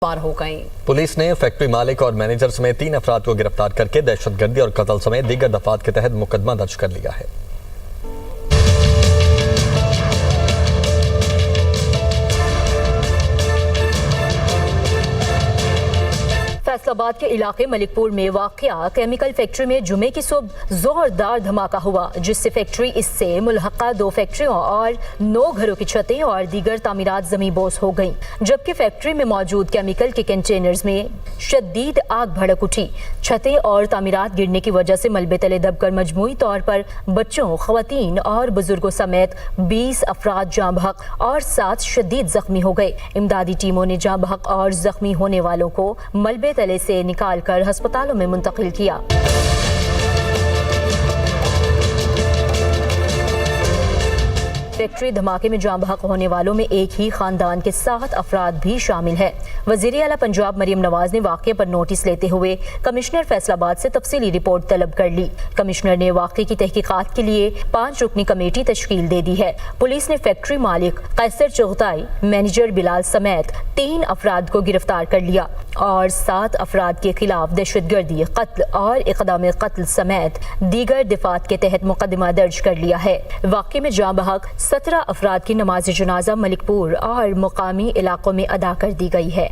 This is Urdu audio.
پار ہو گئیں۔ پولیس نے فیکٹری مالک اور مینیجر سمیت 3 افراد کو گرفتار کر کے دہشت گردی اور قتل سمیت دیگر دفعات کے تحت مقدمہ درج کر لیا ہے۔ فیصل آباد کے علاقے ملک پور میں واقع کیمیکل فیکٹری میں جمعے کی صبح زوردار دھماکہ ہوا، جس سے فیکٹری اس سے ملحقہ 2 فیکٹریوں اور 9 گھروں کی چھتیں اور دیگر تعمیرات زمیں بوس ہو گئیں، جبکہ فیکٹری میں موجود کیمیکل کے کنٹینرز میں شدید آگ بھڑک اٹھی۔ چھتیں اور تعمیرات گرنے کی وجہ سے ملبے تلے دب کر مجموعی طور پر بچوں، خواتین اور بزرگوں سمیت 20 افراد جاں بحق اور 7 شدید زخمی ہو گئے۔ امدادی ٹیموں نے جاں بحق اور زخمی ہونے والوں کو ملبے تلے سے نکال کر ہسپتالوں میں منتقل کیا۔ فیکٹری دھماکے میں جاں بحق ہونے والوں میں ایک ہی خاندان کے 7 افراد بھی شامل ہیں۔ وزیر اعلیٰ پنجاب مریم نواز نے واقعے پر نوٹس لیتے ہوئے کمشنر فیصل آباد سے تفصیلی رپورٹ طلب کر لی۔ کمشنر نے واقعے کی تحقیقات کے لیے 5 رکنی کمیٹی تشکیل دے دی ہے۔ پولیس نے فیکٹری مالک قیصر چغتائی، مینیجر بلال سمیت 3 افراد کو گرفتار کر لیا اور 7 افراد کے خلاف دہشت گردی، قتل اور اقدام قتل سمیت دیگر دفعات کے تحت مقدمہ درج کر لیا ہے۔ واقعے میں جاں بحق 17 افراد کی نماز جنازہ ملک پور اور مقامی علاقوں میں ادا کر دی گئی ہے۔